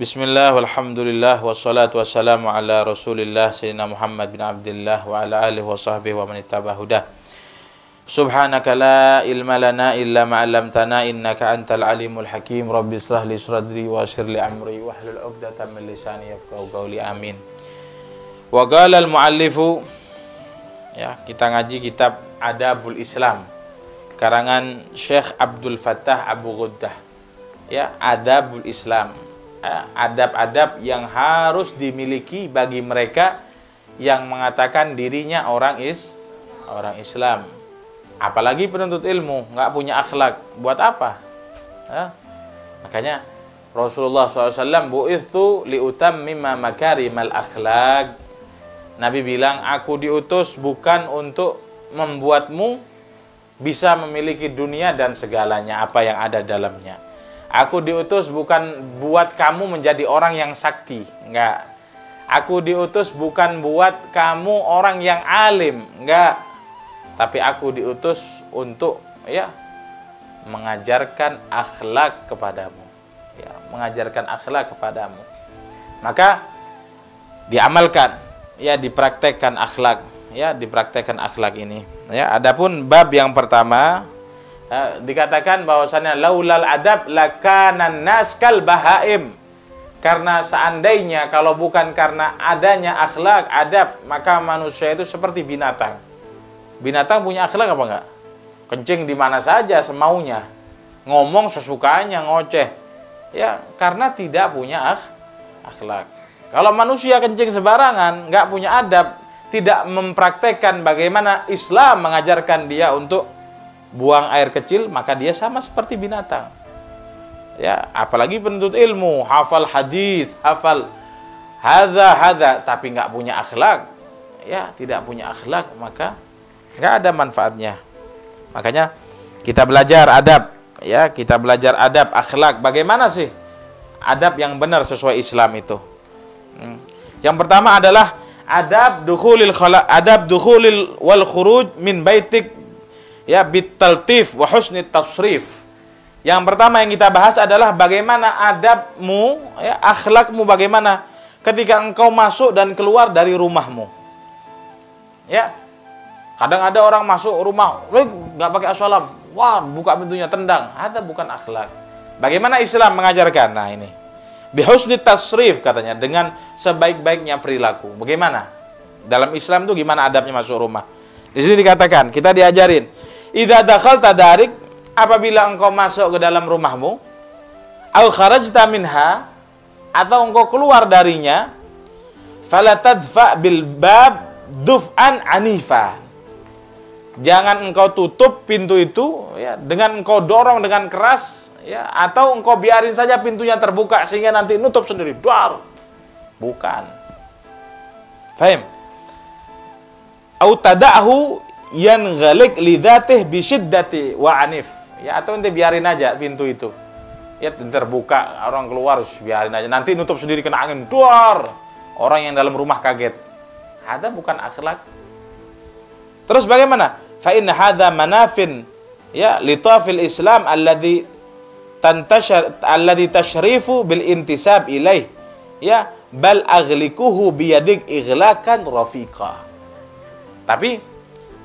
Bismillah, walhamdulillah, wassalatu wassalamu ala rasulillah Sayyidina Muhammad bin Abdullah wa ala alihi wa sahbihi wa man ittaba hudah. Subhanaka la ilma lana illa ma 'allamtana innaka antal alimul hakim. Rabbi ishrah li sadri wa yassir li amri wahlul 'uqdatam min lisani yafqahu qawli. Amin. Wa qala al-muallifu, ya, kita ngaji kitab Adabul Islam karangan Syekh Abdul Fattah Abu Ghuddah. Ya, Adabul Islam. Adab-adab yang harus dimiliki bagi mereka yang mengatakan dirinya orang Islam. Apalagi penuntut ilmu, nggak punya akhlak, buat apa? Makanya Rasulullah SAW bu'ithu liutammima makarimal akhlak. Nabi bilang, aku diutus bukan untuk membuatmu bisa memiliki dunia dan segalanya apa yang ada dalamnya. Aku diutus bukan buat kamu menjadi orang yang sakti, enggak. Aku diutus bukan buat kamu orang yang alim, enggak. Tapi aku diutus untuk mengajarkan akhlak kepadamu. Ya, mengajarkan akhlak kepadamu. Maka diamalkan, ya, dipraktekkan akhlak, ya, dipraktekkan akhlak ini. Ya, adapun bab yang pertama, dikatakan bahwasannya laulal adab lakanan nas kal bahaim. Karena seandainya kalau bukan karena adanya akhlak, adab, maka manusia itu seperti binatang. Binatang punya akhlak apa enggak? Kencing di mana saja semaunya, ngomong sesukanya, ngoceh. Ya, karena tidak punya akhlak. Kalau manusia kencing sembarangan, enggak punya adab, tidak mempraktekkan bagaimana Islam mengajarkan dia untuk buang air kecil, maka dia sama seperti binatang. Ya, apalagi penuntut ilmu, hafal hadis, hafal hadza, tapi nggak punya akhlak, ya, tidak punya akhlak, maka nggak ada manfaatnya. Makanya kita belajar adab, ya, kita belajar adab, akhlak. Bagaimana sih adab yang benar sesuai Islam itu? Yang pertama adalah adab dukhulil wal khuruj min baitik, ya, bitaltif wa husnit tasrif. Yang pertama yang kita bahas adalah bagaimana adabmu, ya, akhlakmu bagaimana ketika engkau masuk dan keluar dari rumahmu. Ya. Kadang ada orang masuk rumah, enggak pakai assalam. Wah, buka pintunya tendang. Itu bukan akhlak. Bagaimana Islam mengajarkan? Nah, ini. Bi husnit tasrif katanya, dengan sebaik-baiknya perilaku. Bagaimana? Dalam Islam itu gimana adabnya masuk rumah? Di sini dikatakan, kita diajarin, idza dakhalta darik, apabila engkau masuk ke dalam rumahmu, au kharajta minha, atau engkau keluar darinya, fala tadfa bil bab duf'an anifa. Jangan engkau tutup pintu itu, ya, dengan engkau dorong dengan keras, ya, atau engkau biarin saja pintunya terbuka sehingga nanti nutup sendiri. Duar. Bukan. Paham? Au tada'hu yanghalik lidatih bisyiddati wa anif. Ya, atau ente biarin aja pintu itu, ya, terbuka, orang keluar, biarin aja, nanti nutup sendiri kena angin, duar, orang yang dalam rumah kaget. Ada bukan akhlak. Terus bagaimana? Fa inna hadza manafin, ya, litafil Islam alladhi tashrifu bil intisab ilaih, ya, bal aghlikuhu biyadik ighlakan rafiqa. Tapi,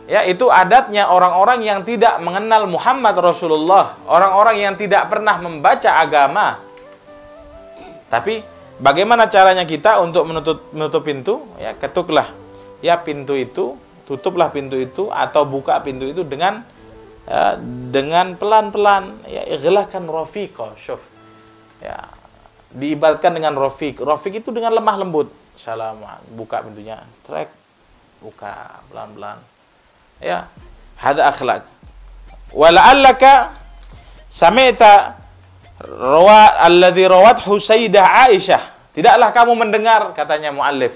ya, itu adatnya orang-orang yang tidak mengenal Muhammad Rasulullah, orang-orang yang tidak pernah membaca agama. Tapi bagaimana caranya kita untuk menutup pintu? Ya, ketuklah, ya, pintu itu, tutuplah pintu itu atau buka pintu itu dengan pelan-pelan, ya, ighlaqan rafiqa. Syuf. Ya, diibaratkan dengan rafiq. Rafiq itu dengan lemah lembut. Salam, buka pintunya, trek, buka pelan-pelan. Ya, hada akhlak. Wala'allaka sami'ta alladhi rawathu Sayyidah Aisyah. Tidaklah kamu mendengar, katanya muallif,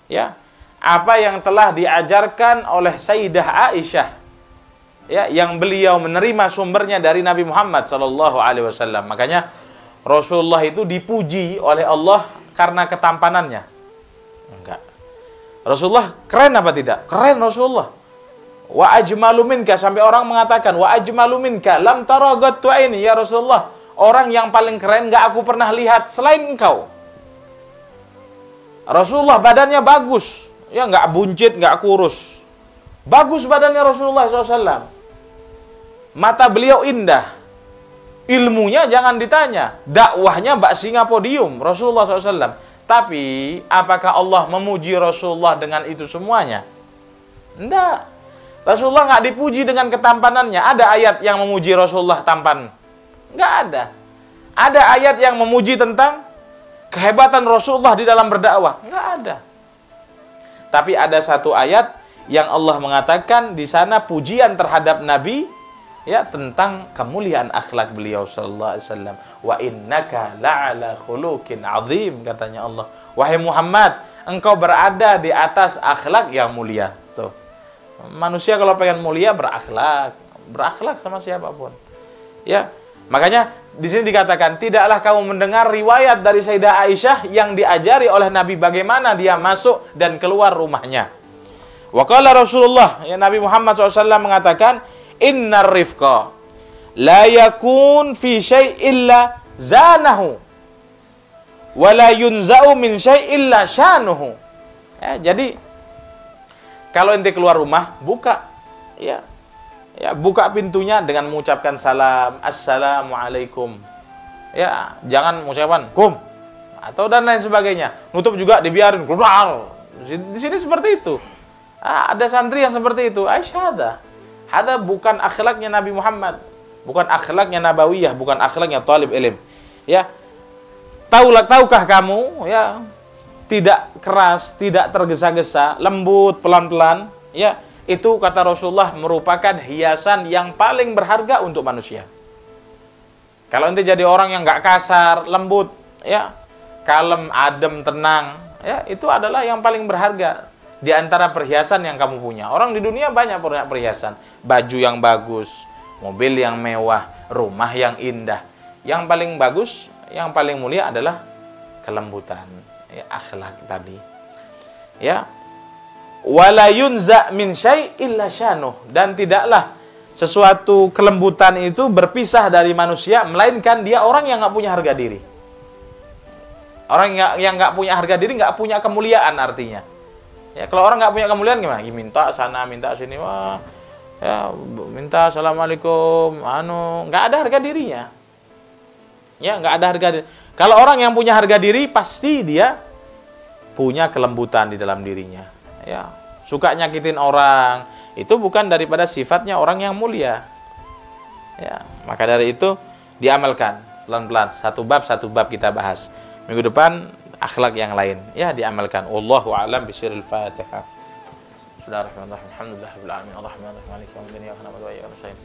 ya, apa yang telah diajarkan oleh Sayyidah Aisyah, ya, yang beliau menerima sumbernya dari Nabi Muhammad sallallahu alaihi wasallam. Makanya Rasulullah itu dipuji oleh Allah karena ketampanannya. Enggak. Rasulullah keren apa tidak? Keren Rasulullah. Wa ajmalu minka, sampai orang mengatakan wa ajmalu minka lam tara gattu aini, ya Rasulullah, orang yang paling keren enggak aku pernah lihat selain engkau. Rasulullah badannya bagus, ya nggak buncit, nggak kurus. Bagus badannya Rasulullah SAW. Mata beliau indah. Ilmunya jangan ditanya. Dakwahnya bak singa podium Rasulullah SAW. Tapi apakah Allah memuji Rasulullah dengan itu semuanya? Enggak. Rasulullah nggak dipuji dengan ketampanannya. Ada ayat yang memuji Rasulullah tampan? Nggak ada. Ada ayat yang memuji tentang kehebatan Rasulullah di dalam berdakwah? Nggak ada. Tapi ada satu ayat yang Allah mengatakan di sana pujian terhadap Nabi, ya, tentang kemuliaan akhlak beliau sallallahu alaihi wasallam. Wa innaka la'ala khuluqin azim, katanya Allah. Wahai Muhammad, engkau berada di atas akhlak yang mulia. Tuh. Manusia kalau pengen mulia berakhlak sama siapapun. Ya. Makanya di sini dikatakan, tidaklah kamu mendengar riwayat dari Sayyidah Aisyah yang diajari oleh Nabi bagaimana dia masuk dan keluar rumahnya. Wa qala Rasulullah, ya, Nabi Muhammad SAW mengatakan, innar rifqa la yakun fi syai' illa zanahu wa la yunza'u min syai' illa syanuhu. Ya, jadi kalau ente keluar rumah, buka, ya, buka pintunya dengan mengucapkan salam, assalamualaikum. Ya, jangan mengucapkan kum atau dan lain sebagainya. Nutup juga dibiarin. Di sini seperti itu. Ada santri yang seperti itu. Aisyah ada bukan akhlaknya Nabi Muhammad, bukan akhlaknya nabawiyah, bukan akhlaknya talib ilm. Ya. Tahukah kamu, ya, tidak keras, tidak tergesa-gesa, lembut, pelan-pelan, ya. Itu kata Rasulullah merupakan hiasan yang paling berharga untuk manusia. Kalau ente jadi orang yang nggak kasar, lembut, ya, kalem, adem, tenang, ya, itu adalah yang paling berharga di antara perhiasan yang kamu punya. Orang di dunia banyak perhiasan, baju yang bagus, mobil yang mewah, rumah yang indah. Yang paling bagus, yang paling mulia adalah kelembutan, ya, akhlak tadi. Ya. Wala yunza min syai' illa syanuh, dan tidaklah sesuatu kelembutan itu berpisah dari manusia melainkan dia orang yang nggak punya harga diri. Orang yang nggak punya harga diri nggak punya kemuliaan artinya. Ya, kalau orang nggak punya kemuliaan gimana? Ya, minta sana, minta sini, wah, ya, minta assalamualaikum, nggak ada harga dirinya. Ya, nggak ada harga diri. Kalau orang yang punya harga diri pasti dia punya kelembutan di dalam dirinya. Ya, suka nyakitin orang, itu bukan daripada sifatnya orang yang mulia. Ya, maka dari itu diamalkan pelan-pelan. Satu bab kita bahas. Minggu depan akhlak yang lain, ya, diamalkan. Wallahu a'lam bishiril Fatihah. Bismillahirrahmanirrahim. Alhamdulillahirabbil alamin. Arrahmanirrahim. Maliki yaumiddin. Iyyaka na'budu wa iyyaka nasta'in.